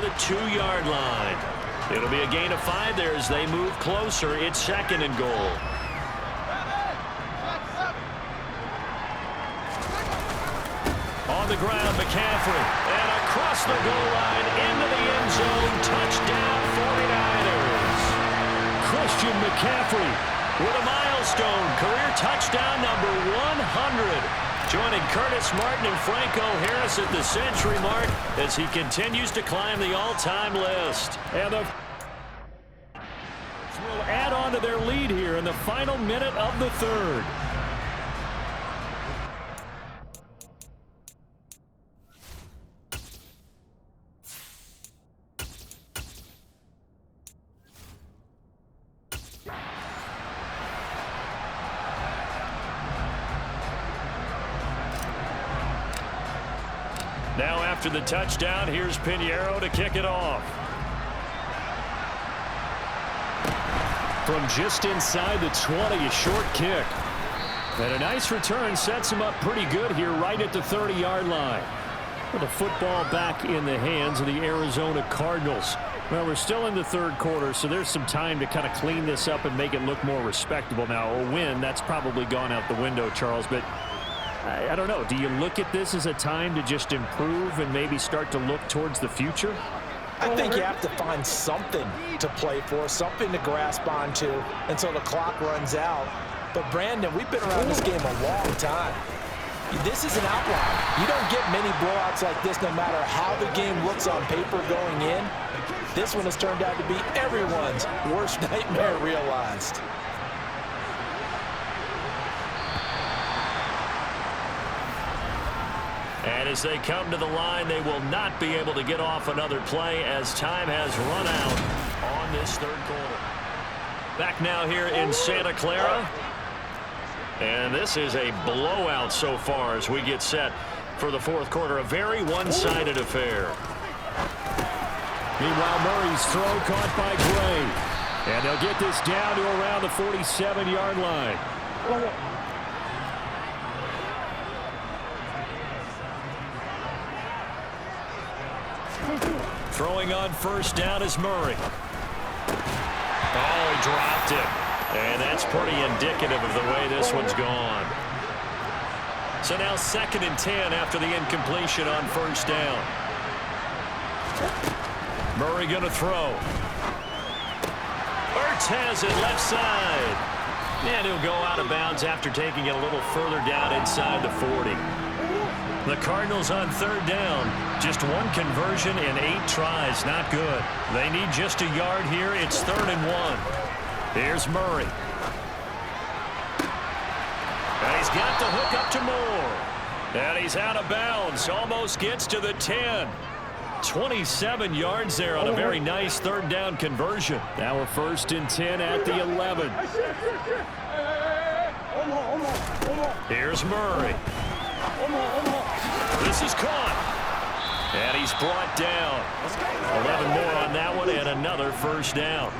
the 2-yard line. It'll be a gain of 5 there as they move closer. It's 2nd and goal. On the ground, McCaffrey. And across the goal line into the end zone. Touchdown, 49ers. Christian McCaffrey with a milestone career touchdown number 100. Joining Curtis Martin and Franco Harris at the century mark as he continues to climb the all-time list. And the will add on to their lead here in the final minute of the 3rd. Now after the touchdown, here's Pinheiro to kick it off. From just inside the 20, a short kick. And a nice return sets him up pretty good here right at the 30-yard line. With the football back in the hands of the Arizona Cardinals. Well, we're still in the 3rd quarter, so there's some time to kind of clean this up and make it look more respectable. Now, a win, that's probably gone out the window, Charles, but I don't know. Do you look at this as a time to just improve and maybe start to look towards the future? I think you have to find something to play for, something to grasp onto until the clock runs out. But, Brandon, we've been around this game a long time. This is an outlier. You don't get many blowouts like this no matter how the game looks on paper going in. This one has turned out to be everyone's worst nightmare realized. And as they come to the line, they will not be able to get off another play as time has run out on this 3rd quarter. Back now here in Santa Clara. And this is a blowout so far as we get set for the 4th quarter. A very one-sided affair. Meanwhile, Murray's throw caught by Gray. And they'll get this down to around the 47-yard line. Throwing on 1st down is Murray. Oh, he dropped it. And that's pretty indicative of the way this one's gone. So now 2nd and 10 after the incompletion on 1st down. Murray going to throw. Ertz has it left side. And he'll go out of bounds after taking it a little further down inside the 40. The Cardinals on 3rd down. Just 1 conversion in 8 tries. Not good. They need just a yard here. It's 3rd and 1. Here's Murray. And he's got the hook up to Moore. And he's out of bounds. Almost gets to the 10. 27 yards there on a very nice 3rd down conversion. Now we're 1st and 10 at the 11. Here's Murray. This is caught. And he's brought down. 11 more on that one and another 1st down.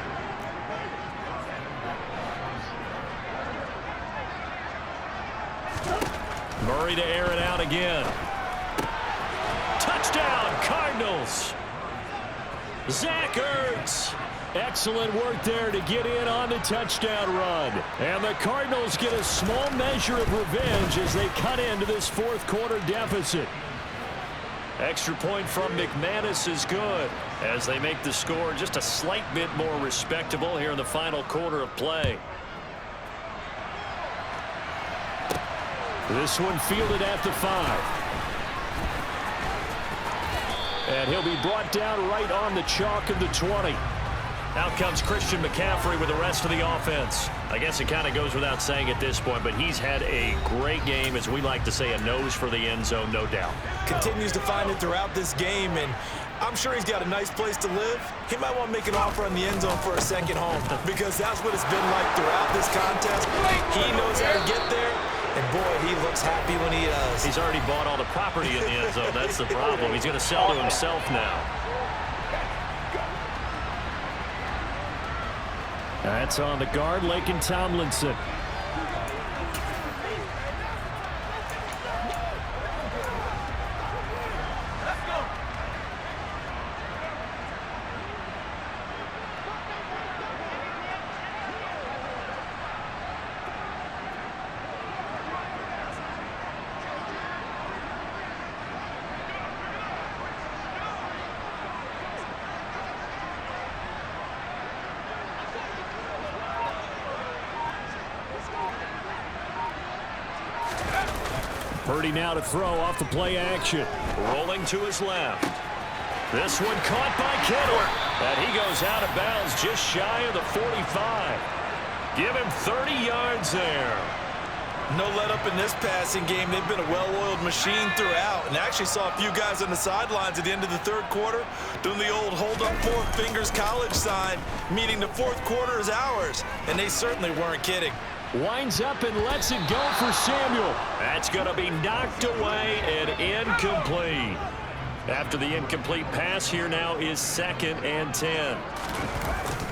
Murray to air it out again. Touchdown, Cardinals. Zach Ertz. Excellent work there to get in on the touchdown run. And the Cardinals get a small measure of revenge as they cut into this 4th quarter deficit. Extra point from McManus is good as they make the score just a slight bit more respectable here in the final quarter of play. This one fielded at the 5. And he'll be brought down right on the chalk of the 20. Out comes Christian McCaffrey with the rest of the offense. I guess it kind of goes without saying at this point, but he's had a great game, as we like to say, a nose for the end zone, no doubt. Continues to find it throughout this game, and I'm sure he's got a nice place to live. He might want to make an offer on the end zone for a second home, because that's what it's been like throughout this contest. He knows how to get there, and boy, he looks happy when he does. He's already bought all the property in the end zone. That's the problem. He's going to sell to himself now. That's on the guard, Laken Tomlinson. Purdy now to throw off the play action. Rolling to his left. This one caught by Kittle. And he goes out of bounds just shy of the 45. Give him 30 yards there. No let up in this passing game. They've been a well-oiled machine throughout. And actually saw a few guys on the sidelines at the end of the third quarter doing the old hold up four fingers college sign, meaning the fourth quarter is ours. And they certainly weren't kidding. Winds up and lets it go for Samuel. That's going to be knocked away and incomplete. After the incomplete pass, here now is 2nd and 10.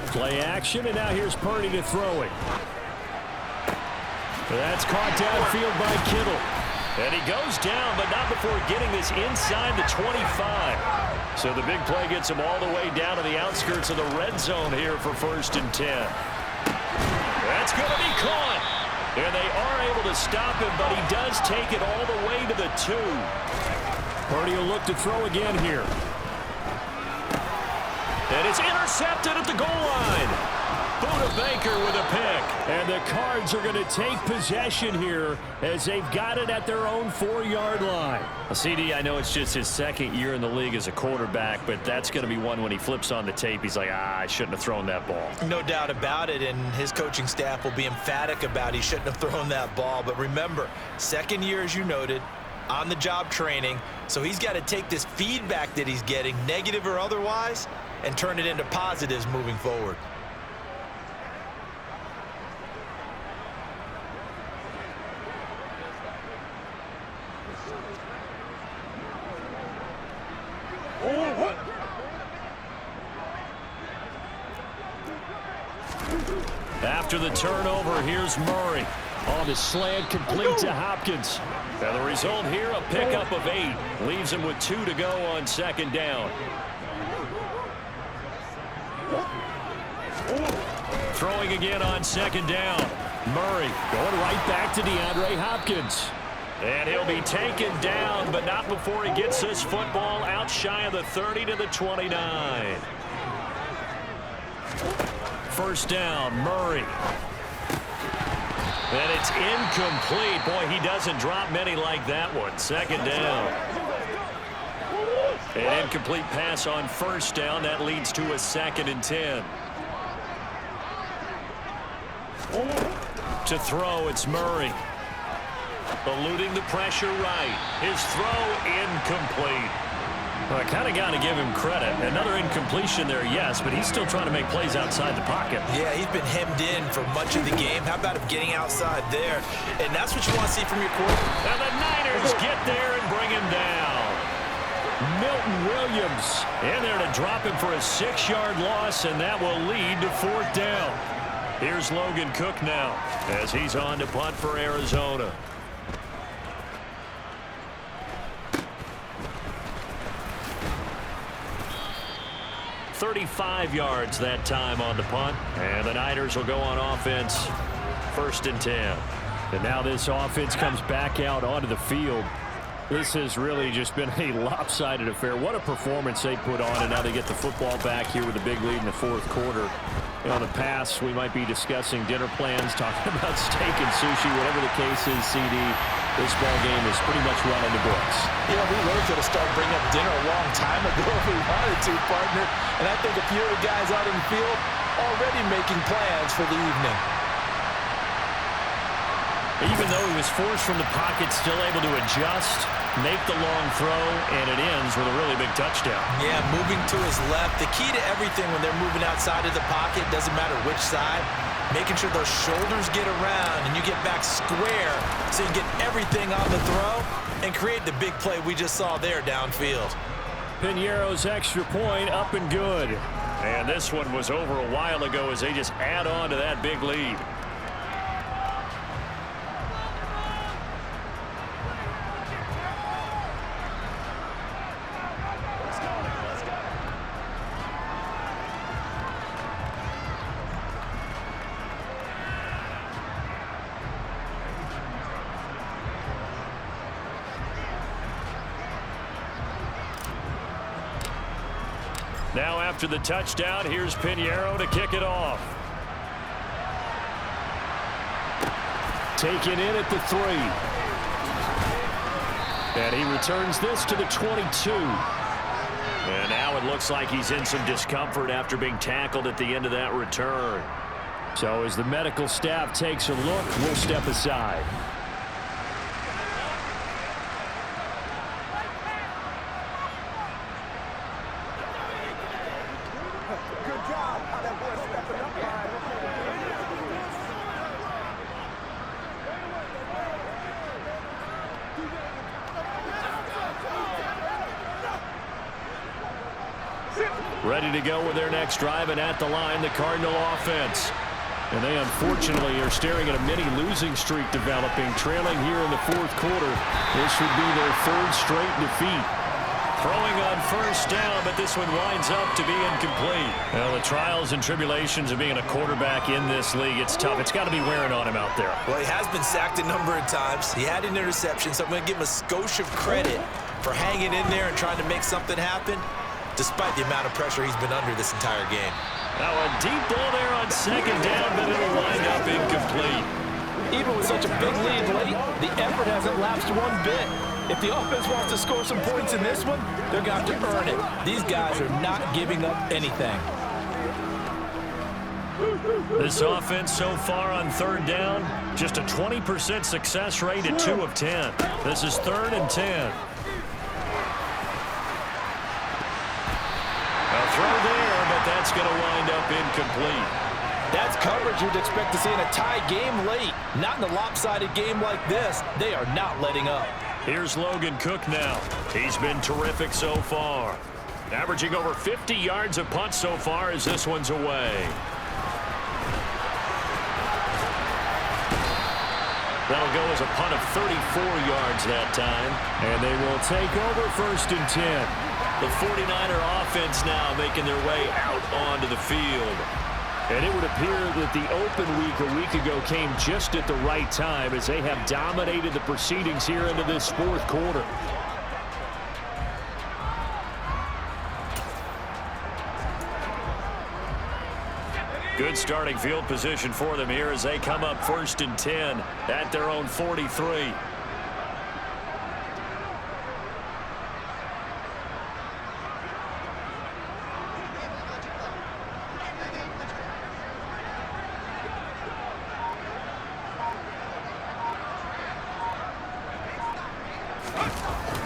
Play action, and now here's Purdy to throw it. That's caught downfield by Kittle. And he goes down, but not before getting this inside the 25. So the big play gets him all the way down to the outskirts of the red zone here for 1st and 10. That's going to be caught. And they are able to stop him, but he does take it all the way to the 2. Purdy will look to throw again here. And it's intercepted at the goal line. Buda Baker with a pick. And the Cards are going to take possession here as they've got it at their own 4-yard line. CD, I know it's just his 2nd year in the league as a quarterback, but that's going to be one when he flips on the tape. He's like, I shouldn't have thrown that ball. No doubt about it, and his coaching staff will be emphatic about he shouldn't have thrown that ball. But remember, 2nd year, as you noted, on-the-job training, so he's got to take this feedback that he's getting, negative or otherwise, and turn it into positives moving forward. After the turnover, here's Murray. On the slant, complete to Hopkins. And the result here, a pickup of 8. Leaves him with 2 to go on 2nd down. Throwing again on 2nd down. Murray going right back to DeAndre Hopkins. And he'll be taken down, but not before he gets this football out shy of the 30 to the 29. 1st down, Murray. And it's incomplete. Boy, he doesn't drop many like that one. 2nd down. An incomplete pass on 1st down. That leads to a 2nd and 10. To throw, it's Murray. Eluding the pressure right. His throw incomplete. Well, I kind of got to give him credit. Another incompletion there, yes, but he's still trying to make plays outside the pocket. Yeah, he's been hemmed in for much of the game. How about him getting outside there? And that's what you want to see from your quarterback. And the Niners get there and bring him down. Milton Williams in there to drop him for a 6-yard loss, and that will lead to 4th down. Here's Logan Cook now as he's on to punt for Arizona. 35 yards that time on the punt. And the Niners will go on offense. 1st and 10. And now this offense comes back out onto the field. This has really just been a lopsided affair. What a performance they put on, and now they get the football back here with a big lead in the 4th quarter. You know, in the past, we might be discussing dinner plans, talking about steak and sushi, whatever the case is, CD. This ball game is pretty much run in the books. You know, we really could have started bringing up dinner a long time ago if we wanted to, partner. And I think a few of the guys out in the field already making plans for the evening. Even though he was forced from the pocket, still able to adjust, make the long throw, and it ends with a really big touchdown. Yeah, moving to his left. The key to everything when they're moving outside of the pocket, doesn't matter which side, making sure those shoulders get around and you get back square so you get everything on the throw and create the big play we just saw there downfield. Piñeiro's extra point up and good. And this one was over a while ago as they just add on to that big lead. Now after the touchdown, here's Piñeiro to kick it off. Taken in at the 3. And he returns this to the 22. And now it looks like he's in some discomfort after being tackled at the end of that return. So as the medical staff takes a look, we'll step aside. Ready to go with their next drive, and at the line, the Cardinal offense. And they unfortunately are staring at a mini losing streak developing, trailing here in the fourth quarter. This would be their third straight defeat. Throwing on first down, but this one winds up to be incomplete. Well, the trials and tribulations of being a quarterback in this league, it's tough. It's got to be wearing on him out there. Well, he has been sacked a number of times. He had an interception, so I'm going to give him a skosh of credit for hanging in there and trying to make something happen, despite the amount of pressure he's been under this entire game. Now a deep ball there on second down, but it'll wind up incomplete. Even with such a big lead late, the effort hasn't lapsed one bit. If the offense wants to score some points in this one, they're going to have to earn it. These guys are not giving up anything. This offense so far on third down, just a 20% success rate at 2 of 10. This is 3rd and 10. A throw there, but that's going to wind up incomplete. That's coverage you'd expect to see in a tie game late. Not in a lopsided game like this. They are not letting up. Here's Logan Cook now. He's been terrific so far. Averaging over 50 yards a punt so far as this one's away. That'll go as a punt of 34 yards that time. And they will take over 1st and 10. The 49er offense now making their way out onto the field. And it would appear that the open week a week ago came just at the right time as they have dominated the proceedings here into this fourth quarter. Good starting field position for them here as they come up 1st and 10 at their own 43.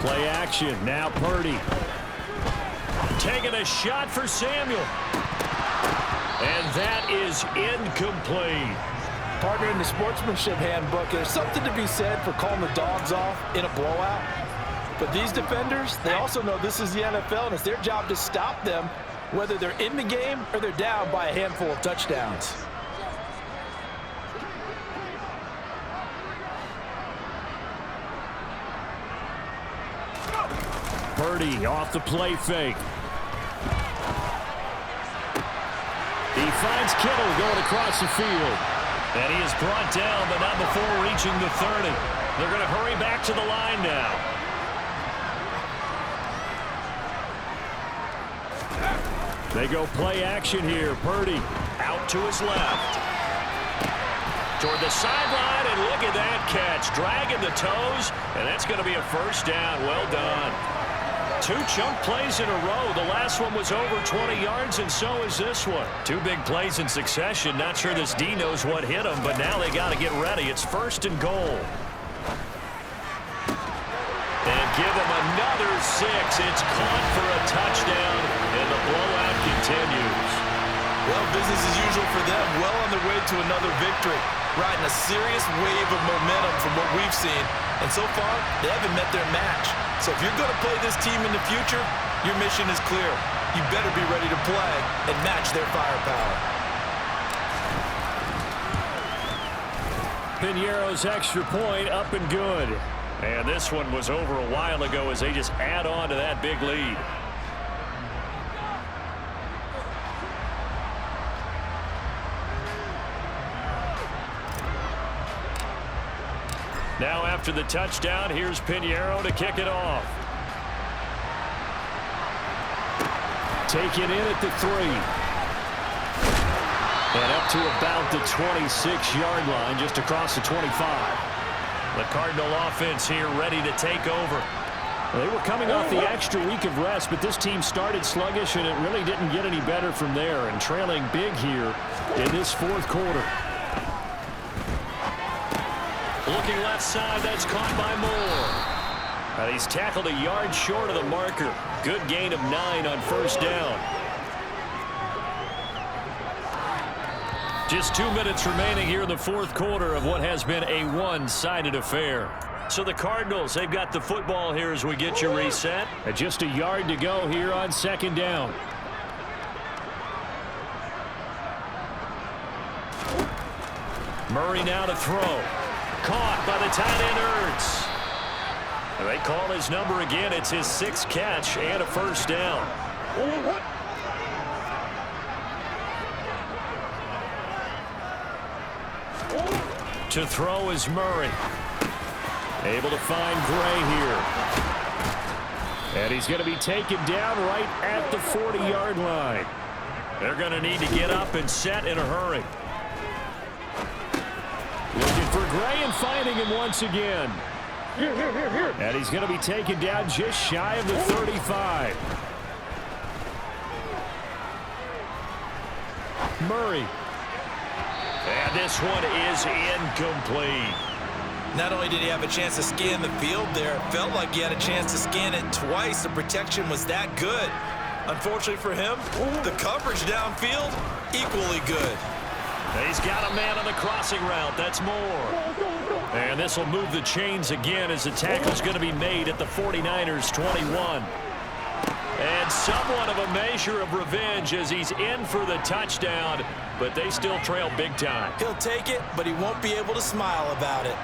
Play action. Now Purdy. Taking a shot for Samuel. And that is incomplete. Partner, in the sportsmanship handbook, there's something to be said for calling the dogs off in a blowout. But these defenders, they also know this is the NFL, and it's their job to stop them, whether they're in the game or they're down by a handful of touchdowns. Purdy off the play fake. He finds Kittle going across the field. And he is brought down, but not before reaching the 30. They're going to hurry back to the line now. They go play action here. Purdy out to his left. Toward the sideline, and look at that catch. Dragging the toes, and that's going to be a first down. Well done. 2 chunk plays in a row. The last one was over 20 yards, and so is this one. 2 big plays in succession. Not sure this D knows what hit him, but now they got to get ready. It's 1st and goal. And give him another 6. It's caught for a touchdown, and the blowout continues. Well, business as usual for them. Well on their way to another victory. Riding a serious wave of momentum from what we've seen. And so far, they haven't met their match. So if you're going to play this team in the future, your mission is clear. You better be ready to play and match their firepower. Pinheiro's extra point up and good. And this one was over a while ago as they just add on to that big lead. Now after the touchdown, here's Pinheiro to kick it off. Taken in at the 3. And up to about the 26-yard line, just across the 25. The Cardinal offense here ready to take over. They were coming off the extra week of rest, but this team started sluggish, and it really didn't get any better from there, and trailing big here in this fourth quarter. Looking left side, that's caught by Moore. He's tackled a yard short of the marker. Good gain of 9 on first down. Just 2 minutes remaining here in the fourth quarter of what has been a one-sided affair. So the Cardinals, they've got the football here as we get you reset. And just a yard to go here on second down. Murray now to throw. Caught by the tight end Ertz. And they call his number again. It's his 6th catch and a first down. To throw is Murray. Able to find Gray here. And he's going to be taken down right at the 40-yard line. They're going to need to get up and set in a hurry. Looking for Gray and finding him once again. And he's going to be taken down just shy of the 35. Murray. And this one is incomplete. Not only did he have a chance to scan the field there, it felt like he had a chance to scan it twice. The protection was that good. Unfortunately for him, the coverage downfield, equally good. He's got a man on the crossing route. That's Moore. And this will move the chains again as the tackle's going to be made at the 49ers 21. And somewhat of a measure of revenge as he's in for the touchdown, but they still trail big time. He'll take it, but he won't be able to smile about it.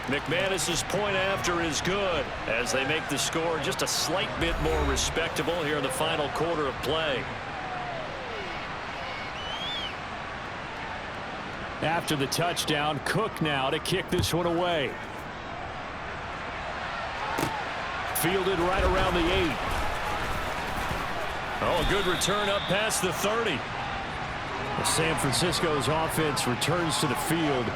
McManus's point after is good as they make the score just a slight bit more respectable here in the final quarter of play. After the touchdown, Cook now to kick this one away. Fielded right around the 8. Oh, a good return up past the 30. San Francisco's offense returns to the field.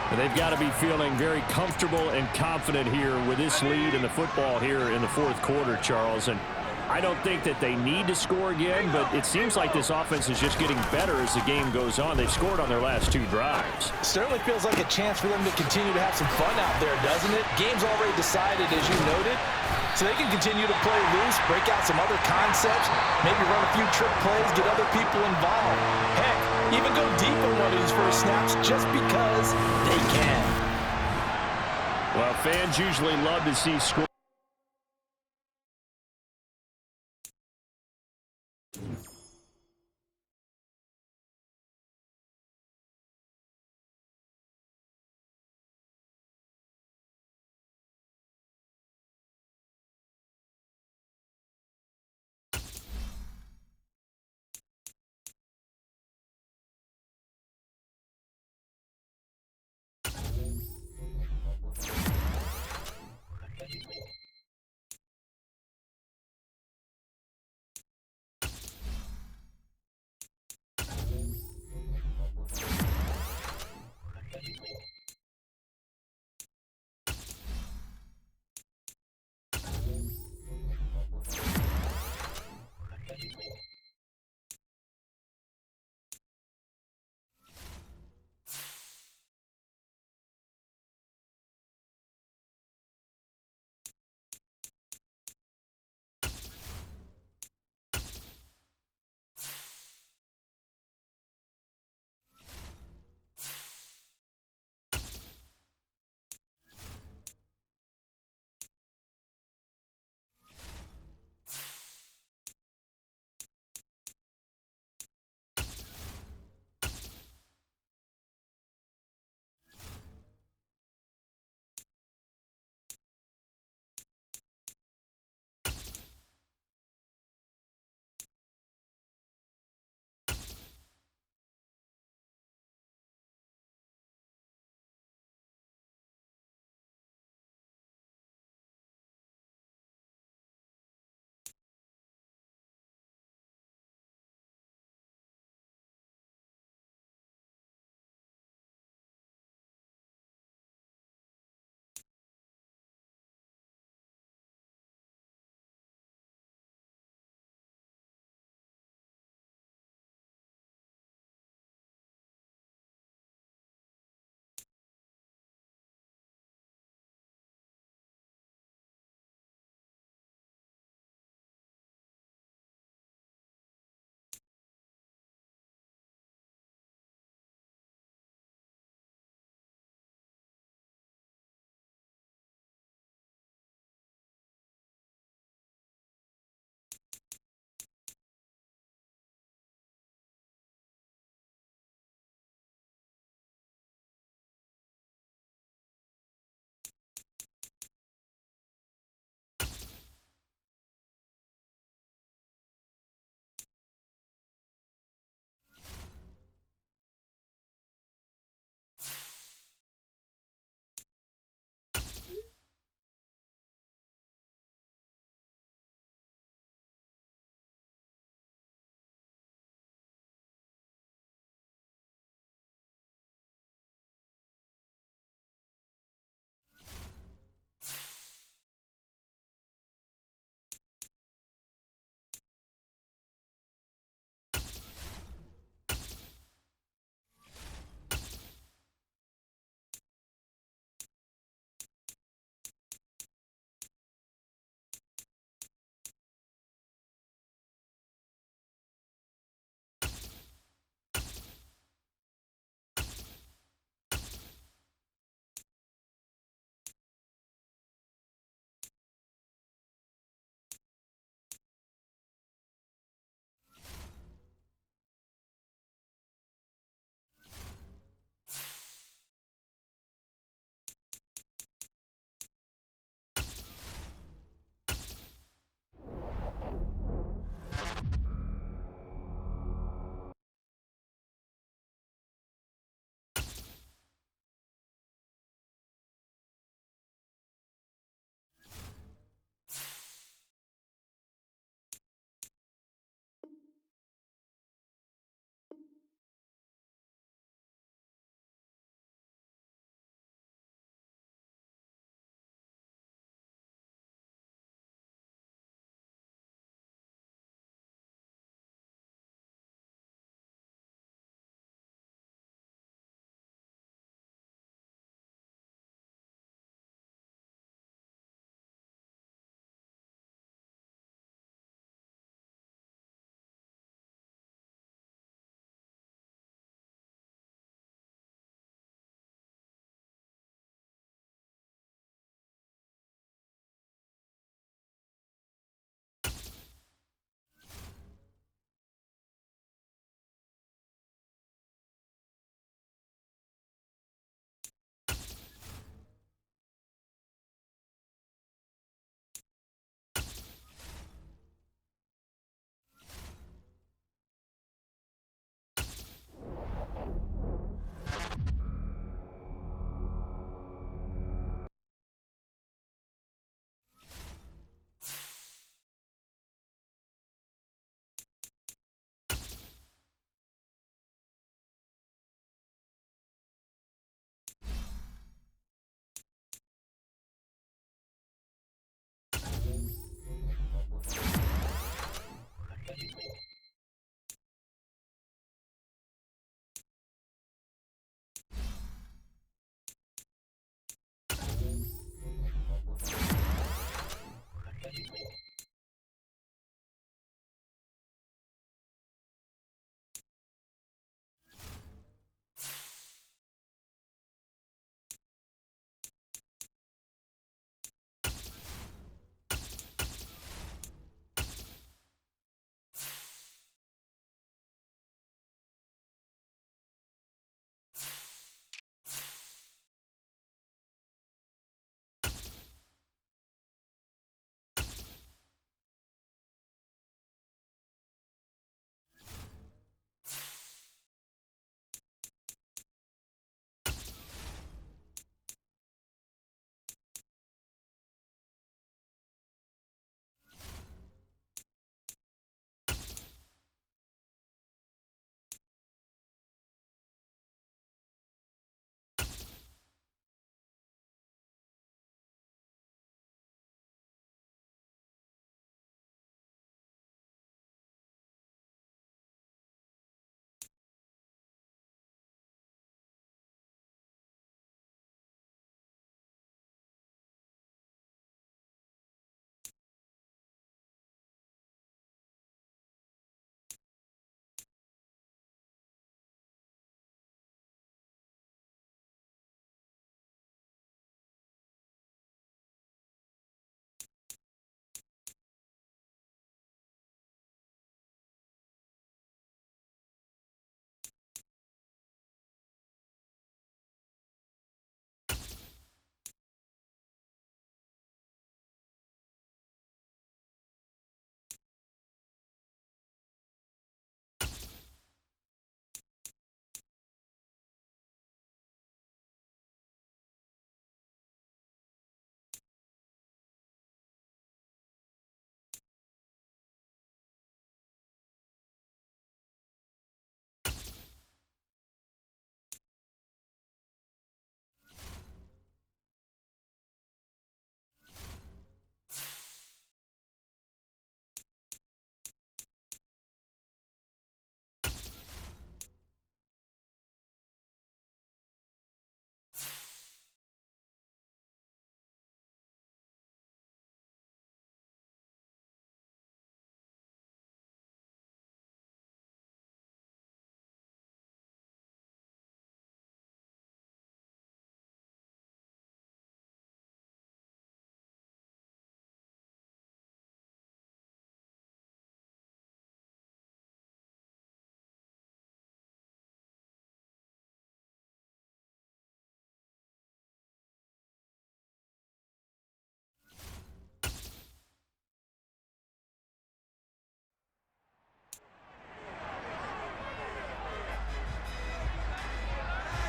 And they've got to be feeling very comfortable and confident here with this lead in the football here in the fourth quarter, Charles. And I don't think that they need to score again, but it seems like this offense is just getting better as the game goes on. They've scored on their last 2 drives. Certainly feels like a chance for them to continue to have some fun out there, doesn't it? Game's already decided, as you noted. So they can continue to play loose, break out some other concepts, maybe run a few trick plays, get other people involved. Heck, even go deep on one of these first snaps just because they can. Well, fans usually love to see score.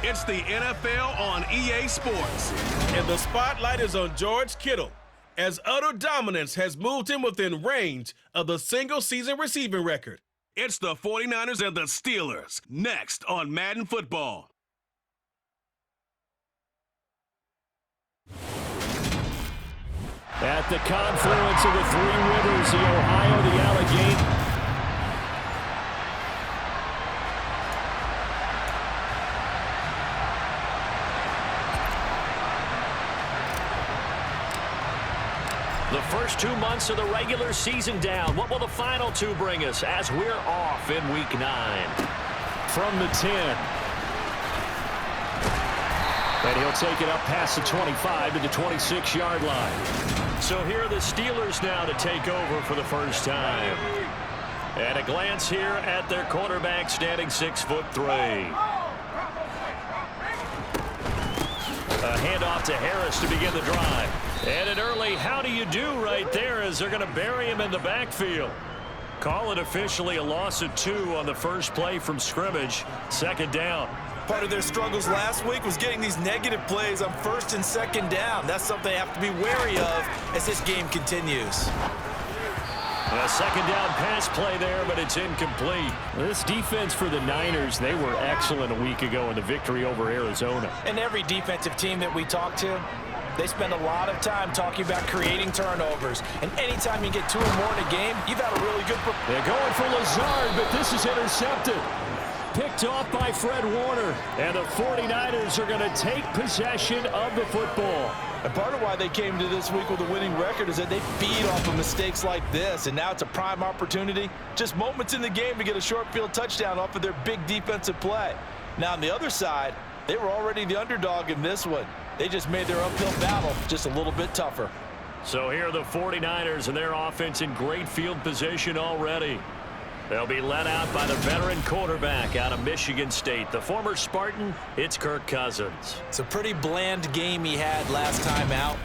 It's the NFL on EA Sports. And the spotlight is on George Kittle, as utter dominance has moved him within range of the single-season receiving record. It's the 49ers and the Steelers, next on Madden Football. At the confluence of the three rivers, the Ohio, the Allegheny. The first 2 months of the regular season down. What will the final two bring us as we're off in Week 9? From the 10. And he'll take it up past the 25 to the 26-yard line. So here are the Steelers now to take over for the first time. And a glance here at their quarterback, standing 6'3". A handoff to Harris to begin the drive. And an early how do you do right there as they're going to bury him in the backfield. Call it officially a loss of 2 on the first play from scrimmage. Second down. Part of their struggles last week was getting these negative plays on first and second down. That's something they have to be wary of as this game continues. A second down pass play there, but it's incomplete. This defense for the Niners, they were excellent a week ago in the victory over Arizona. And every defensive team that we talk to, they spend a lot of time talking about creating turnovers. And anytime you get 2 or more in a game, you've had a really good... They're going for Lazard, but this is intercepted. Picked off by Fred Warner. And the 49ers are going to take possession of the football. And part of why they came to this week with a winning record is that they feed off of mistakes like this. And now it's a prime opportunity. Just moments in the game to get a short field touchdown off of their big defensive play. Now on the other side, they were already the underdog in this one. They just made their uphill battle just a little bit tougher. So here are the 49ers and their offense in great field position already. They'll be led out by the veteran quarterback out of Michigan State. The former Spartan, it's Kirk Cousins. It's a pretty bland game he had last time out.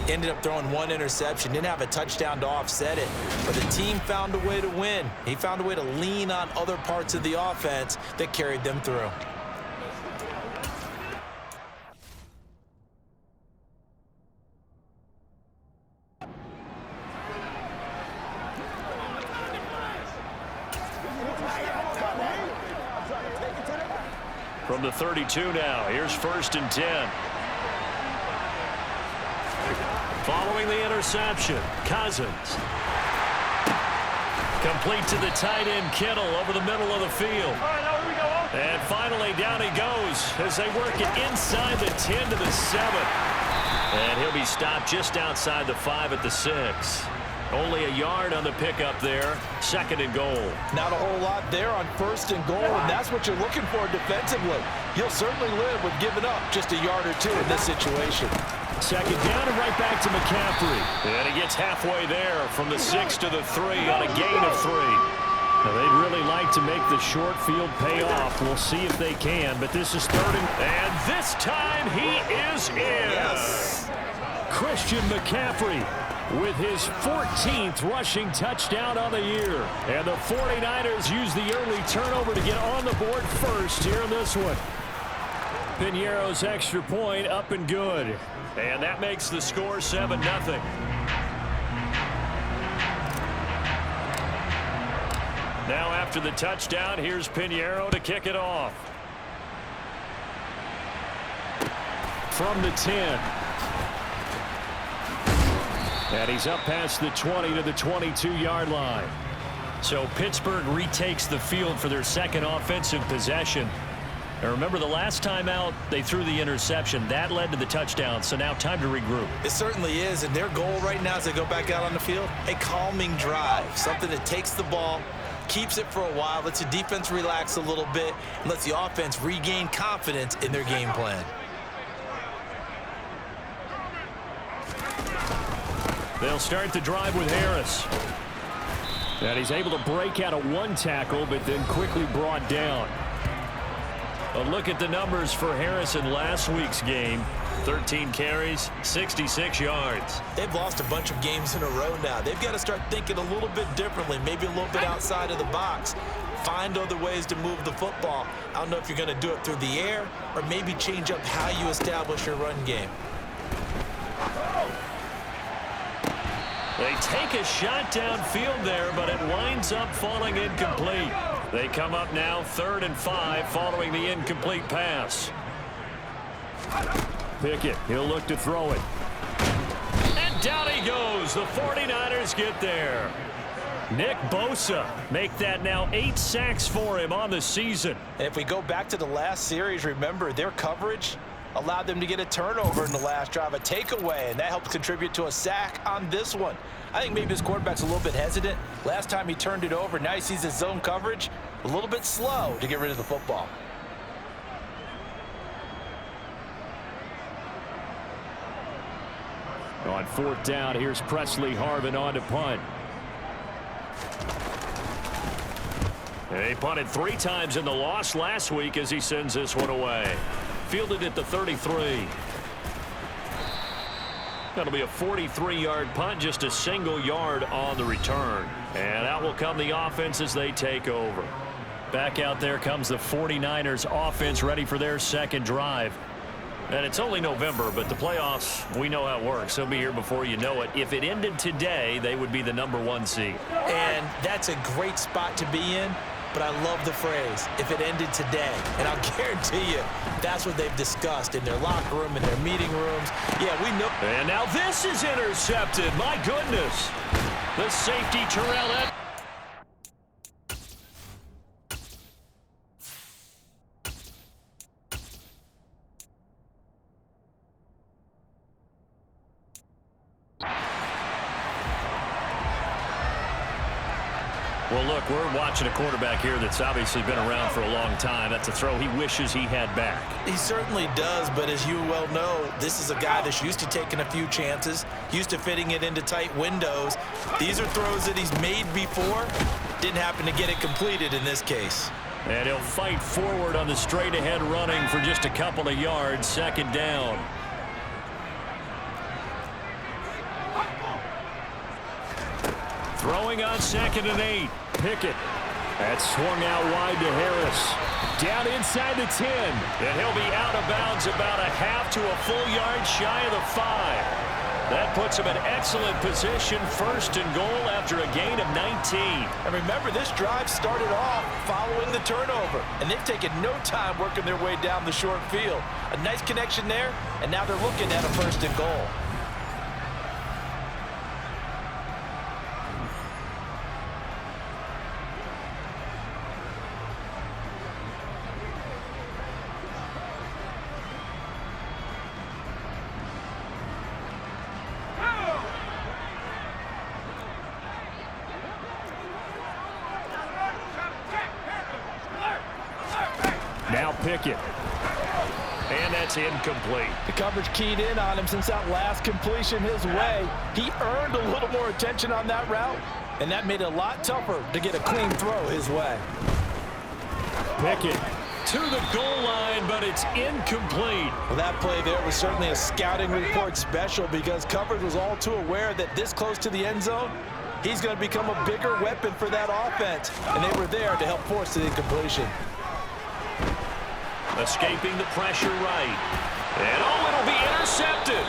Ended up throwing 1 interception. Didn't have a touchdown to offset it. But the team found a way to win. He found a way to lean on other parts of the offense that carried them through. From the 32 now, here's 1st and 10. Following the interception, Cousins. Complete to the tight end, Kittle, over the middle of the field. And finally, down he goes as they work it inside the 10 to the 7. And he'll be stopped just outside the 5 at the 6. Only a yard on the pickup there. 2nd and goal. Not a whole lot there on 1st and goal, and that's what you're looking for defensively. You'll certainly live with giving up just a yard or 2 in this situation. 2nd down and right back to McCaffrey. And he gets halfway there from the 6 to the 3 on a gain of 3. Now, they'd really like to make the short field pay off. We'll see if they can, but this is 3rd and this time he is in. Yes. Christian McCaffrey with his 14th rushing touchdown on the year. And the 49ers use the early turnover to get on the board first here in this one. Piñeiro's extra point up and good. And that makes the score 7-0. Now after the touchdown, here's Piñeiro to kick it off. From the 10. And he's up past the 20 to the 22-yard line. So Pittsburgh retakes the field for their second offensive possession. And remember, the last time out, they threw the interception. That led to the touchdown, so now time to regroup. It certainly is, and their goal right now as they go back out on the field, a calming drive, something that takes the ball, keeps it for a while, lets the defense relax a little bit, and lets the offense regain confidence in their game plan. They'll start the drive with Harris. And he's able to break out of 1 tackle, but then quickly brought down. A look at the numbers for Harris in last week's game. 13 carries, 66 yards. They've lost a bunch of games in a row now. They've got to start thinking a little bit differently, maybe a little bit outside of the box. find other ways to move the football. I don't know if you're going to do it through the air or maybe change up how you establish your run game. They take a shot downfield there, but it winds up falling incomplete. They come up now 3rd and 5 following the incomplete pass. Pickett, he'll look to throw it. And down he goes. The 49ers get there. Nick Bosa make that now 8 sacks for him on the season. And if we go back to the last series, remember their coverage allowed them to get a turnover in the last drive, a takeaway, and that helped contribute to a sack on this one. I think maybe his quarterback's a little bit hesitant. Last time he turned it over, now he sees his zone coverage a little bit slow to get rid of the football. On 4th down, here's Presley Harvin on to punt. He punted 3 times in the loss last week as he sends this one away. Fielded at the 33. That'll be a 43-yard punt, just a single yard on the return. And out will come the offense as they take over. Back out there comes the 49ers offense ready for their second drive. And it's only November, but the playoffs, we know how it works. They'll be here before you know it. If it ended today, they would be the #1 seed. And that's a great spot to be in. But I love the phrase, if it ended today. And I'll guarantee you, that's what they've discussed in their locker room, in their meeting rooms. Yeah, we know. And now this is intercepted. My goodness. The safety, Terrell. Well, look, we're watching a quarterback here that's obviously been around for a long time. That's a throw he wishes he had back. He certainly does, but as you well know, this is a guy that's used to taking a few chances, used to fitting it into tight windows. These are throws that he's made before. Didn't happen to get it completed in this case. And he'll fight forward on the straight-ahead running for just a couple of yards, 2nd down. Throwing on 2nd and 8. Pickett. That swung out wide to Harris. Down inside the 10. And he'll be out of bounds about a half to a full yard shy of the 5. That puts him in excellent position, 1st and goal after a gain of 19. And remember, this drive started off following the turnover. And they've taken no time working their way down the short field. A nice connection there, and now they're looking at a 1st and goal. Now Pickett. And that's incomplete. The coverage keyed in on him since that last completion his way. He earned a little more attention on that route, and that made it a lot tougher to get a clean throw his way. Pickett to the goal line, but it's incomplete. Well, that play there was certainly a scouting report special because coverage was all too aware that this close to the end zone, he's going to become a bigger weapon for that offense, and they were there to help force the incompletion. Escaping the pressure right. And it'll be intercepted.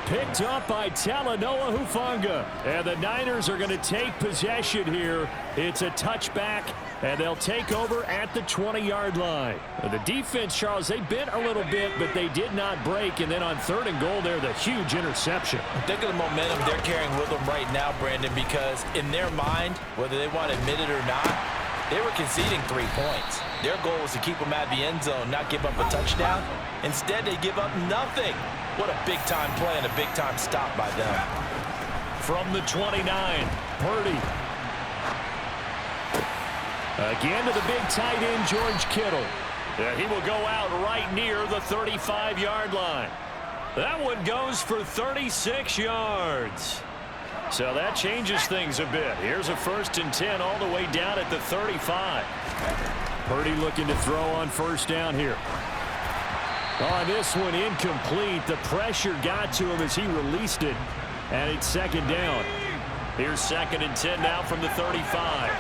Picked up by Talanoa Hufanga. And the Niners are going to take possession here. It's a touchback, and they'll take over at the 20-yard line. The defense, Charles, they bent a little bit, but they did not break. And then on 3rd and goal there, the huge interception. Think of the momentum they're carrying with them right now, Brandon, because in their mind, whether they want to admit it or not, they were conceding 3 points. Their goal was to keep them out of the end zone, not give up a touchdown. Instead, they give up nothing. What a big-time play and a big-time stop by them. From the 29, Purdy. Again to the big tight end, George Kittle. He will go out right near the 35-yard line. That one goes for 36 yards. So that changes things a bit. Here's a 1st and 10 all the way down at the 35. Purdy looking to throw on 1st down here. On this one, incomplete. The pressure got to him as he released it, and it's 2nd down. Here's 2nd and 10 now from the 35.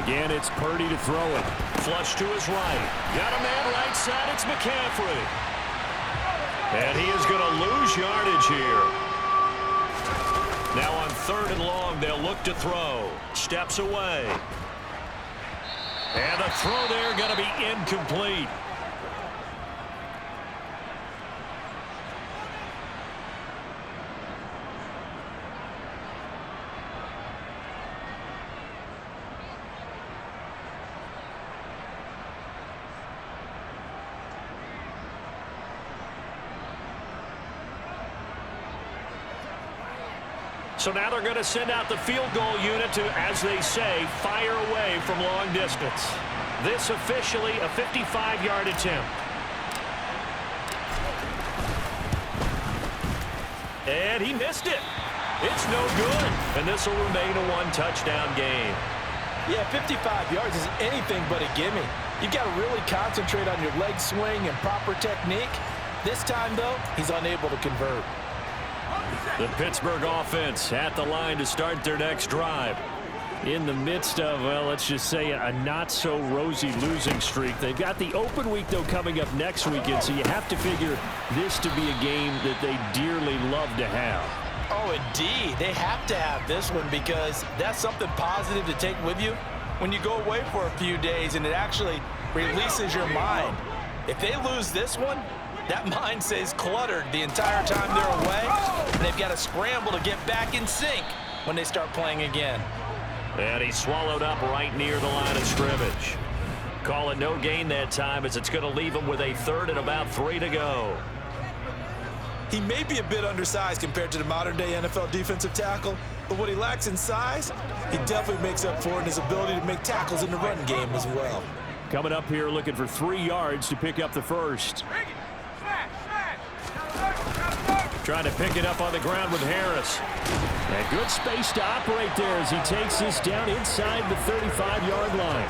Again, it's Purdy to throw it. Flush to his right. Got a man right side. It's McCaffrey. And he is going to lose yardage here. Now on 3rd and long, they'll look to throw. Steps away. And the throw there going to be incomplete. So now they're going to send out the field goal unit to, as they say, fire away from long distance. This officially a 55-yard attempt. And he missed it. It's no good. And this will remain a one-touchdown game. Yeah, 55 yards is anything but a gimme. You've got to really concentrate on your leg swing and proper technique. This time, though, he's unable to convert. The Pittsburgh offense at the line to start their next drive. In the midst of, well, let's just say a not-so-rosy losing streak. They've got the open week, though, coming up next weekend, so you have to figure this to be a game that they dearly love to have. Oh, indeed. They have to have this one because that's something positive to take with you when you go away for a few days, and it actually releases your mind. If they lose this one, that mind stays cluttered the entire time they're away, and they've got to scramble to get back in sync when they start playing again. And he swallowed up right near the line of scrimmage. Call it no gain that time as it's going to leave him with a 3rd and about 3 to go. He may be a bit undersized compared to the modern-day NFL defensive tackle, but what he lacks in size, he definitely makes up for in his ability to make tackles in the run game as well. Coming up here looking for 3 yards to pick up the first. Trying to pick it up on the ground with Harris. And good space to operate there as he takes this down inside the 35-yard line.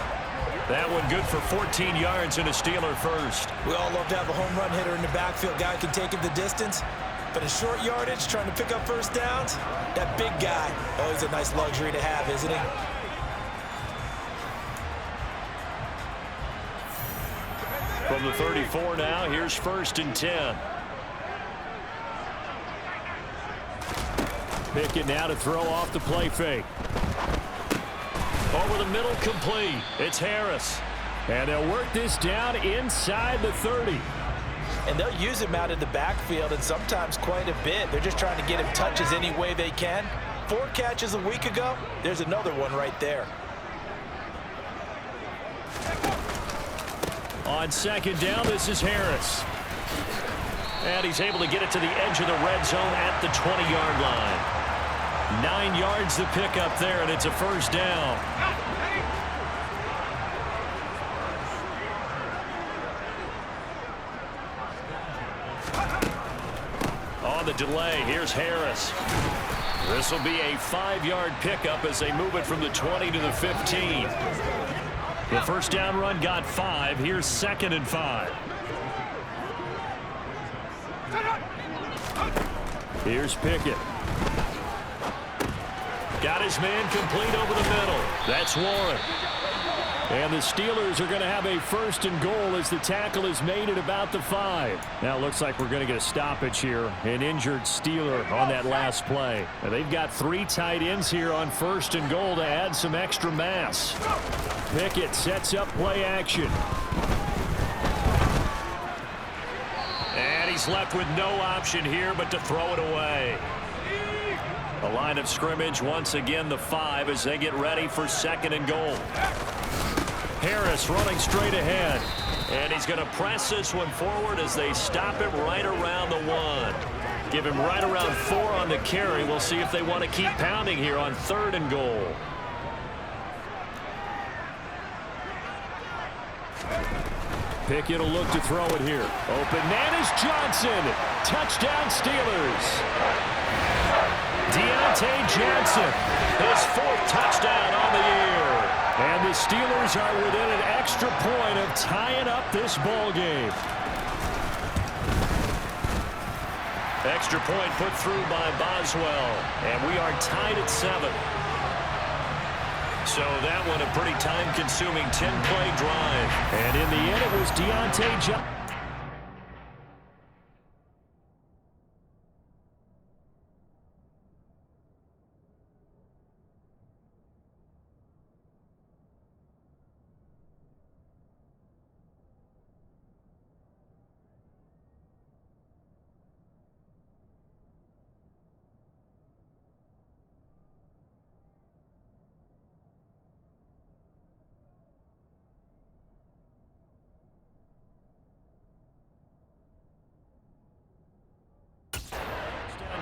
That one good for 14 yards and a Steeler first. We all love to have a home run hitter in the backfield. Guy can take it the distance. But in short yardage, trying to pick up first downs, that big guy, always a nice luxury to have, isn't he? From the 34 now, here's 1st and 10. Pickett now to throw off the play fake. Over the middle, complete. It's Harris. And they'll work this down inside the 30. And they'll use him out in the backfield, and sometimes quite a bit. They're just trying to get him touches any way they can. 4 catches a week ago. There's another one right there. On 2nd down, this is Harris. And he's able to get it to the edge of the red zone at the 20-yard line. 9 yards to pick up there, and it's a first down. On the delay, here's Harris. This will be a 5-yard pickup as they move it from the 20 to the 15. The first down run got 5. Here's 2nd and 5. Here's Pickett. Got his man complete over the middle. That's Warren. And the Steelers are going to have a 1st and goal as the tackle is made at about the 5. Now it looks like we're going to get a stoppage here. An injured Steeler on that last play. Now they've got 3 tight ends here on 1st and goal to add some extra mass. Pickett sets up play action. And he's left with no option here but to throw it away. The line of scrimmage once again the 5 as they get ready for 2nd and goal. Harris running straight ahead. And he's going to press this one forward as they stop him right around the 1. Give him right around 4 on the carry. We'll see if they want to keep pounding here on 3rd and goal. Pickett will look to throw it here. Open man is Johnson. Touchdown Steelers. Deontay Johnson, his 4th touchdown on the year. And the Steelers are within an extra point of tying up this ball game. Extra point put through by Boswell. And we are tied at 7. So that one a pretty time-consuming 10-play drive. And in the end, it was Deontay Johnson.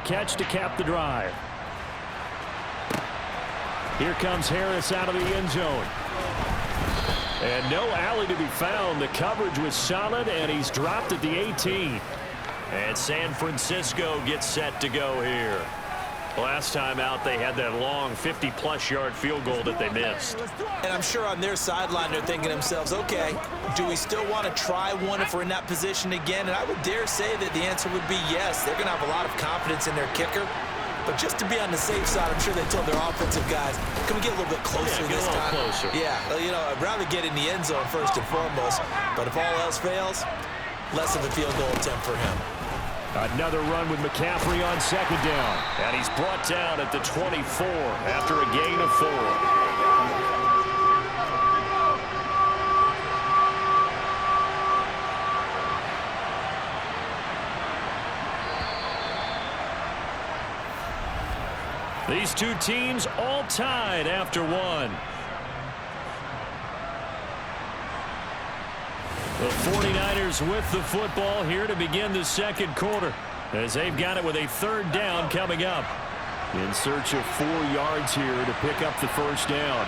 Catch to cap the drive. Here comes Harris out of the end zone. And no alley to be found. The coverage was solid, and he's dropped at the 18. And San Francisco gets set to go here. Last time out, they had that long 50-plus yard field goal that they missed. And I'm sure on their sideline they're thinking to themselves, okay, do we still want to try one if we're in that position again? And I would dare say that the answer would be yes. They're going to have a lot of confidence in their kicker. But just to be on the safe side, I'm sure they told their offensive guys, can we get a little bit closer this time? Closer. Yeah, you know, I'd rather get in the end zone first and foremost. But if all else fails, less of a field goal attempt for him. Another run with McCaffrey on second down. And he's brought down at the 24 after a gain of 4. These two teams all tied after one. The 49ers with the football here to begin the second quarter, as they've got it with a third down coming up. In search of 4 yards here to pick up the first down.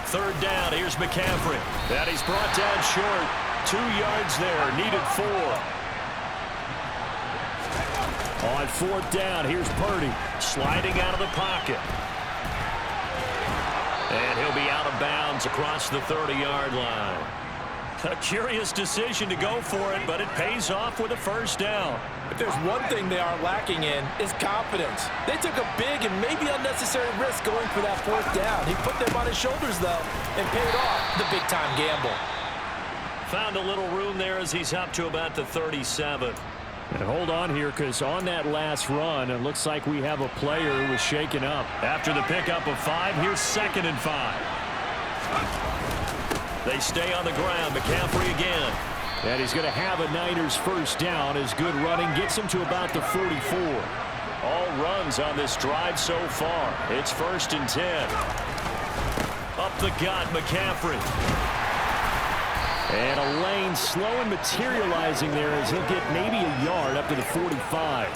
Third down, here's McCaffrey. And he's brought down short. 2 yards there, needed 4. On fourth down, here's Purdy, sliding out of the pocket. And he'll be out of bounds across the 30-yard line. A curious decision to go for it, but it pays off with a first down. If there's one thing they are lacking in, is confidence. They took a big and maybe unnecessary risk going for that fourth down. He put them on his shoulders, though, and paid off the big-time gamble. Found a little room there as he's up to about the 37. And hold on here, because on that last run, it looks like we have a player who was shaken up. After the pickup of 5, here's 2nd and 5. They stay on the ground. McCaffrey again. And he's going to have a Niners first down as good running gets him to about the 44. All runs on this drive so far. It's 1st and 10. Up the gut, McCaffrey. And a lane slow and materializing there as he'll get maybe a yard up to the 45.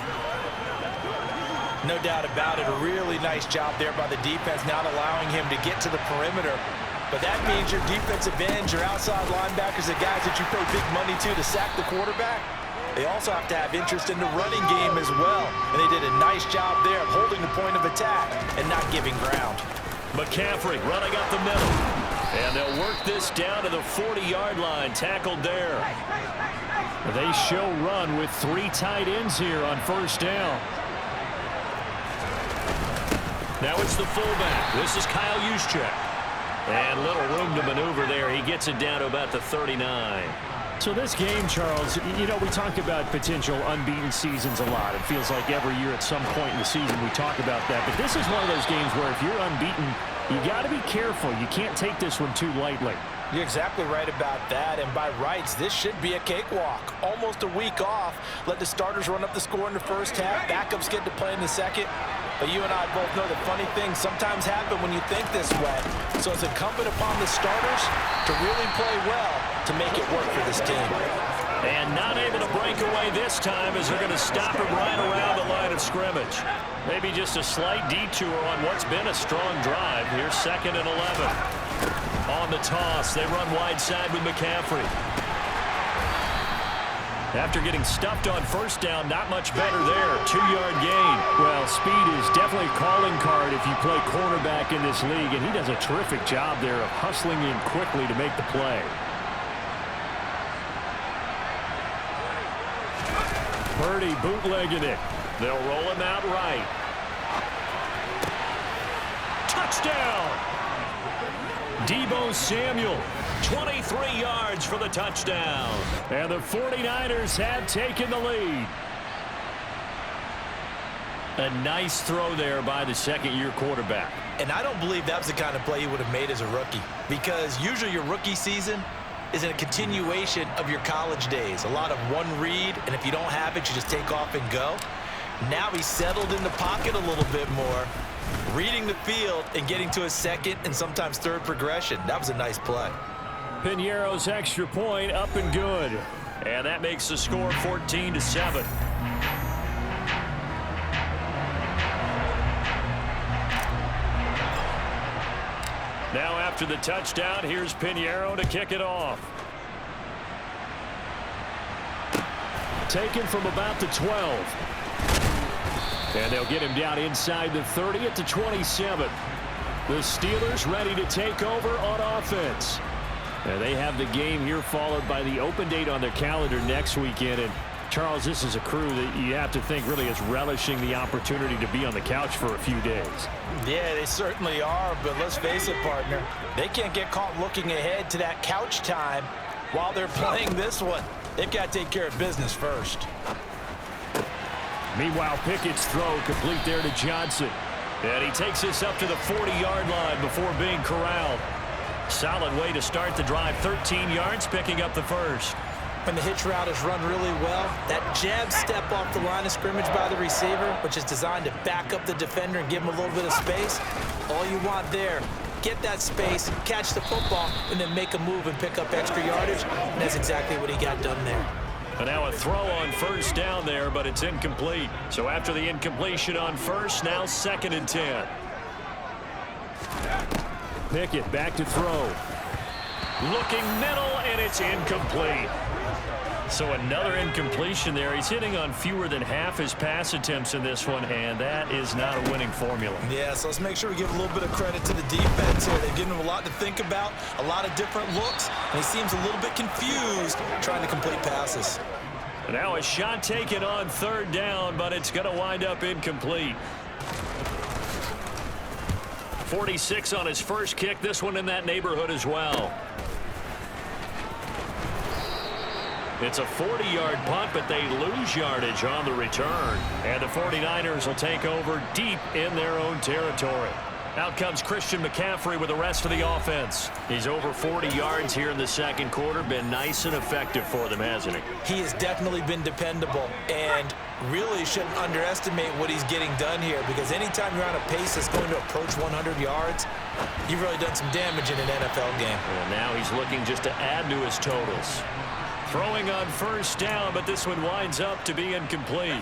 No doubt about it. A really nice job there by the defense, not allowing him to get to the perimeter. But that means your defensive ends, your outside linebackers, the guys that you pay big money to sack the quarterback, they also have to have interest in the running game as well. And they did a nice job there of holding the point of attack and not giving ground. McCaffrey running up the middle. And they'll work this down to the 40-yard line, tackled there. They show run with 3 tight ends here on first down. Now it's the fullback. This is Kyle Juszczyk. And little room to maneuver there. He gets it down to about the 39. So this game, Charles, you know, we talk about potential unbeaten seasons a lot. It feels like every year at some point in the season we talk about that. But this is one of those games where if you're unbeaten, you got to be careful. You can't take this one too lightly. You're exactly right about that, and by rights, this should be a cakewalk. Almost a week off. Let the starters run up the score in the first half. Backups get to play in the second. But you and I both know that funny things sometimes happen when you think this way. So it's incumbent upon the starters to really play well to make it work for this team. And not able to break away this time as they're going to stop him right around the line of scrimmage. Maybe just a slight detour on what's been a strong drive. Here's 2nd and 11. On the toss, they run wide side with McCaffrey. After getting stuffed on first down, not much better there. 2-yard gain. Well, speed is definitely a calling card if you play cornerback in this league, and he does a terrific job there of hustling in quickly to make the play. Purdy bootlegging it. They'll roll him out right. touchdown. Deebo Samuel, 23 yards for the touchdown. And the 49ers have taken the lead. A nice throw there by the second-year quarterback. And I don't believe that was the kind of play he would have made as a rookie, because usually your rookie season is a continuation of your college days. A lot of one read, and if you don't have it, you just take off and go. Now he's settled in the pocket a little bit more, reading the field and getting to a second and sometimes third progression. That was a nice play. Piñeiro's extra point up and good. And that makes the score 14-7. Now after the touchdown, here's Piñeiro to kick it off. Taken from about the 12. And they'll get him down inside the 30 at the 27. The Steelers ready to take over on offense. And they have the game here followed by the open date on their calendar next weekend. And Charles, this is a crew that you have to think really is relishing the opportunity to be on the couch for a few days. Yeah, they certainly are, but let's face it, partner. They can't get caught looking ahead to that couch time while they're playing this one. They've got to take care of business first. Meanwhile, Pickett's throw complete there to Johnson. And he takes this up to the 40-yard line before being corralled. Solid way to start the drive. 13 yards, picking up the first. When the hitch route is run really well, that jab step off the line of scrimmage by the receiver, which is designed to back up the defender and give him a little bit of space, all you want there, get that space, catch the football, and then make a move and pick up extra yardage. And that's exactly what he got done there. And now a throw on first down there, but it's incomplete. So after the incompletion on first, now 2nd and 10. Pickett back to throw. Looking middle, and it's incomplete. So another incompletion there. He's hitting on fewer than half his pass attempts in this one, and that is not a winning formula. Yeah, so let's make sure we give a little bit of credit to the defense here. They've given him a lot to think about, a lot of different looks, and he seems a little bit confused trying to complete passes. And now a shot taken on 3rd down, but it's going to wind up incomplete. 46 on his first kick. This one in that neighborhood as well. It's a 40-yard punt, but they lose yardage on the return. And the 49ers will take over deep in their own territory. Out comes Christian McCaffrey with the rest of the offense. He's over 40 yards here in the second quarter. Been nice and effective for them, hasn't he? He has definitely been dependable, and really shouldn't underestimate what he's getting done here, because anytime you're on a pace that's going to approach 100 yards, you've really done some damage in an NFL game. And now he's looking just to add to his totals. Throwing on first down, but this one winds up to be incomplete.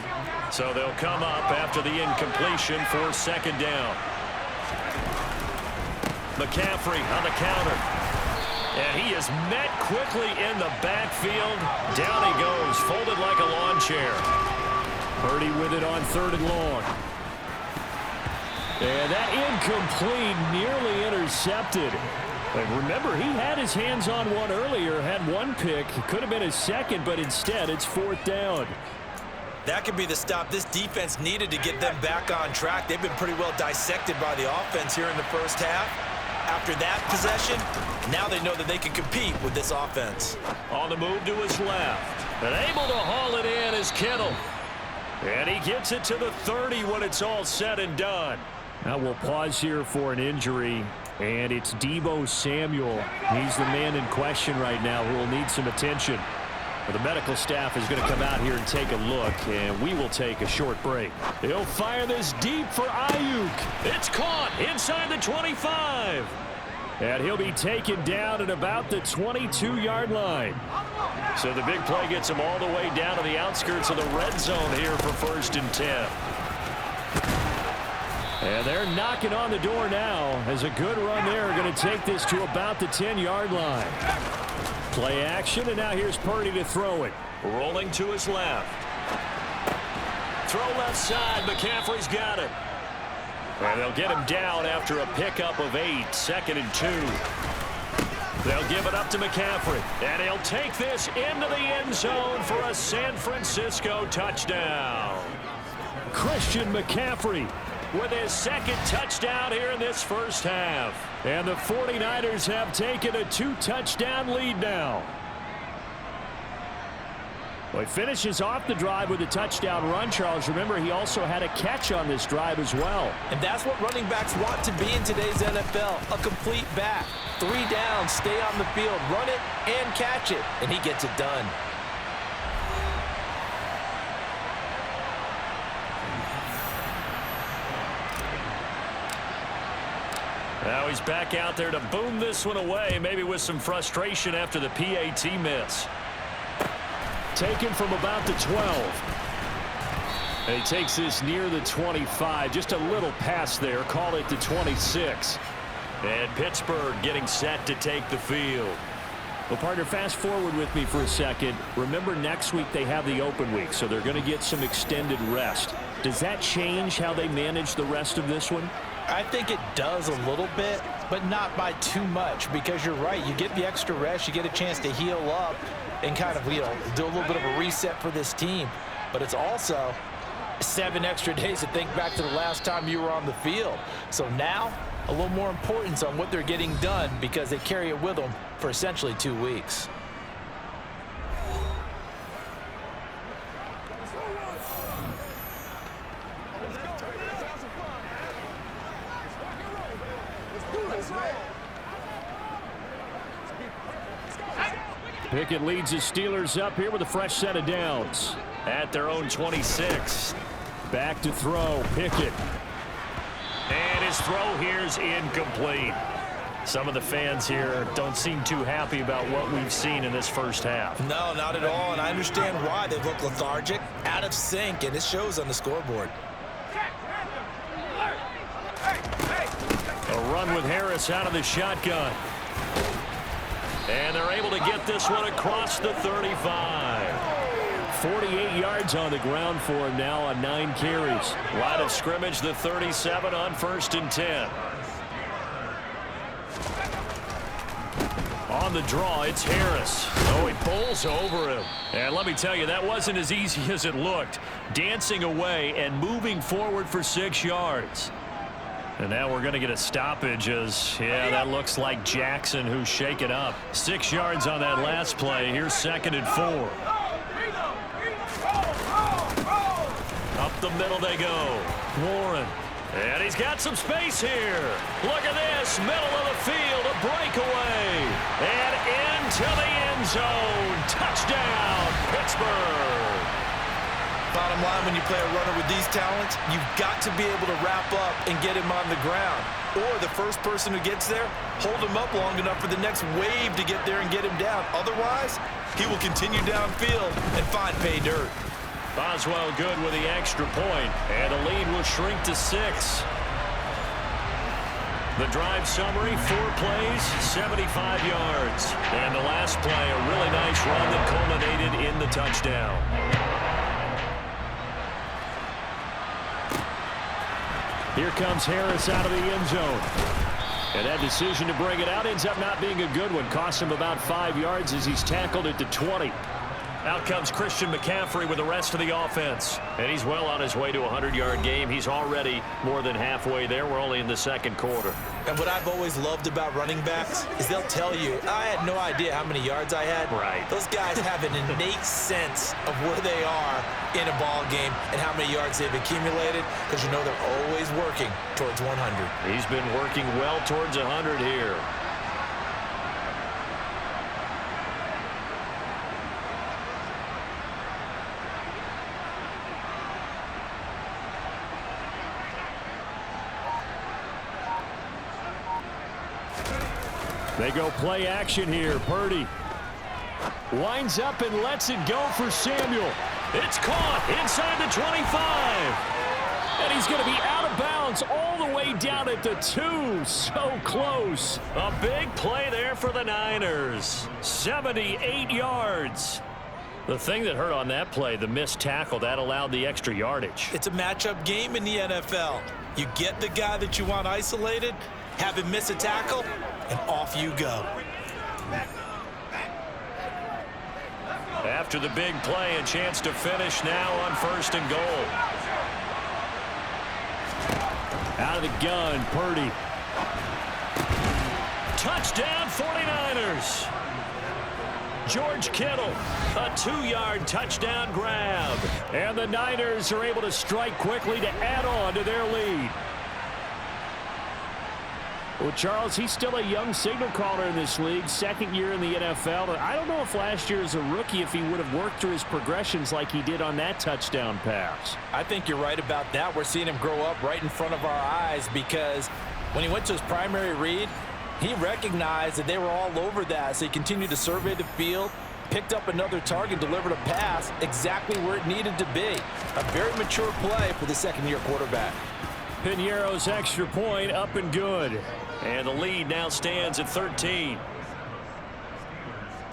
So they'll come up after the incompletion for 2nd down. McCaffrey on the counter. And he is met quickly in the backfield. Down he goes, folded like a lawn chair. Purdy with it on 3rd and long. And that incomplete, nearly intercepted. And remember, he had his hands on one earlier, had one pick. Could have been his second, but instead it's 4th down. That could be the stop this defense needed to get them back on track. They've been pretty well dissected by the offense here in the first half. After that possession, now they know that they can compete with this offense. On the move to his left. And able to haul it in is Kittle. And he gets it to the 30 when it's all said and done. Now we'll pause here for an injury. And it's Deebo Samuel. He's the man in question right now who will need some attention. Well, the medical staff is going to come out here and take a look, and we will take a short break. He'll fire this deep for Ayuk. It's caught inside the 25. And he'll be taken down at about the 22-yard line. So the big play gets him all the way down to the outskirts of the red zone here for 1st and 10. And they're knocking on the door now as a good run there. Going to take this to about the 10-yard line. Play action, and now here's Purdy to throw it. Rolling to his left. Throw left side. McCaffrey's got it. And they'll get him down after a pickup of 8. 2nd and 2. They'll give it up to McCaffrey. And he'll take this into the end zone for a San Francisco touchdown. Christian McCaffrey with his second touchdown here in this first half. And the 49ers have taken a 2-touchdown lead now. Well, he finishes off the drive with a touchdown run, Charles. Remember, he also had a catch on this drive as well. And that's what running backs want to be in today's NFL, a complete back. 3 downs, stay on the field, run it, and catch it, and he gets it done. Now he's back out there to boom this one away, maybe with some frustration after the PAT miss. Taken from about the 12. And he takes this near the 25. Just a little pass there. Call it the 26. And Pittsburgh getting set to take the field. Well, partner, fast forward with me for a second. Remember, next week they have the open week, so they're going to get some extended rest. Does that change how they manage the rest of this one? I think it does a little bit, but not by too much, because you're right. You get the extra rest. You get a chance to heal up and kind of, do a little bit of a reset for this team. But it's also 7 extra days to think back to the last time you were on the field. So now, a little more importance on what they're getting done because they carry it with them for essentially 2 weeks. Pickett leads the Steelers up here with a fresh set of downs at their own 26. Back to throw, Pickett. And his throw here is incomplete. Some of the fans here don't seem too happy about what we've seen in this first half. No, not at all, and I understand why. They look lethargic, out of sync, and it shows on the scoreboard. A run with Harris out of the shotgun. And they're able to get this one across the 35. 48 yards on the ground for him now on 9 carries. Line of scrimmage, the 37 on 1st and 10. On the draw, it's Harris. Oh, he bowls over him. And let me tell you, that wasn't as easy as it looked. Dancing away and moving forward for 6 yards. And now we're going to get a stoppage as, that looks like Jackson who's shaken up. 6 yards on that last play. Here's 2nd and 4. Up the middle they go. Warren. And he's got some space here. Look at this. Middle of the field. A breakaway. And into the end zone. Touchdown, Pittsburgh. Bottom line, when you play a runner with these talents, you've got to be able to wrap up and get him on the ground. Or the first person who gets there, hold him up long enough for the next wave to get there and get him down. Otherwise, he will continue downfield and find pay dirt. Boswell good with the extra point, and the lead will shrink to 6. The drive summary, 4 plays, 75 yards. And the last play, a really nice run that culminated in the touchdown. Here comes Harris out of the end zone. And that decision to bring it out ends up not being a good one. Costs him about 5 yards as he's tackled at the 20. Out comes Christian McCaffrey with the rest of the offense. And he's well on his way to a 100-yard game. He's already more than halfway there. We're only in the 2nd quarter. And what I've always loved about running backs is they'll tell you, I had no idea how many yards I had. Right. Those guys have an innate sense of where they are in a ball game and how many yards they've accumulated because you know they're always working towards 100. He's been working well towards 100 here. They go play action here. Purdy winds up and lets it go for Samuel. It's caught inside the 25. And he's going to be out of bounds all the way down at the 2. So close. A big play there for the Niners. 78 yards. The thing that hurt on that play, the missed tackle, that allowed the extra yardage. It's a matchup game in the NFL. You get the guy that you want isolated, have him miss a tackle, and off you go. After the big play, a chance to finish now on 1st and goal. out of the gun. Purdy. Touchdown 49ers. George Kittle, a 2-yard touchdown grab. And the Niners are able to strike quickly to add on to their lead. Well, Charles, he's still a young signal caller in this league, second year in the NFL. I don't know if last year as a rookie, if he would have worked through his progressions like he did on that touchdown pass. I think you're right about that. We're seeing him grow up right in front of our eyes because when he went to his primary read, he recognized that they were all over that, so he continued to survey the field, picked up another target, delivered a pass exactly where it needed to be. A very mature play for the second-year quarterback. Piñeiro's extra point up and good. And the lead now stands at 13.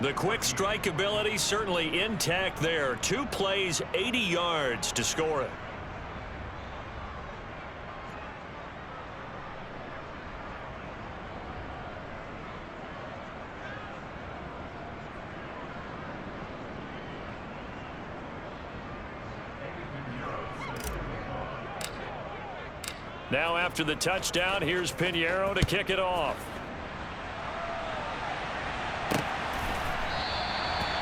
The quick strike ability certainly intact there. 2 plays, 80 yards to score it. Now after the touchdown, here's Piñeiro to kick it off.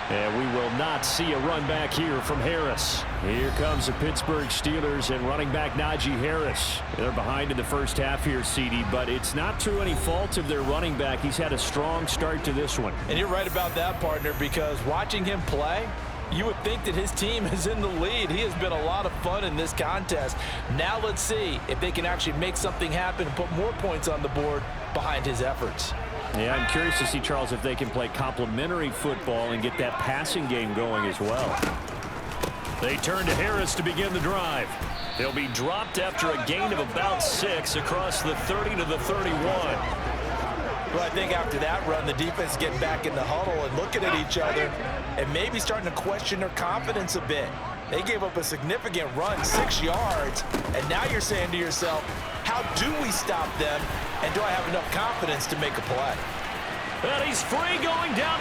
And we will not see a run back here from Harris. Here comes the Pittsburgh Steelers and running back Najee Harris. They're behind in the first half here, CD, but it's not through any fault of their running back. He's had a strong start to this one. And you're right about that, partner, because watching him play, you would think that his team is in the lead. He has been a lot of fun in this contest. Now let's see if they can actually make something happen and put more points on the board behind his efforts. Yeah, I'm curious to see, Charles, if they can play complementary football and get that passing game going as well. They turn to Harris to begin the drive. They'll be dropped after a gain of about 6 across the 30 to the 31. Well, I think after that run, the defense getting back in the huddle and looking at each other and maybe starting to question their confidence a bit. They gave up a significant run, 6 yards, and now you're saying to yourself, how do we stop them, and do I have enough confidence to make a play? And he's free going down the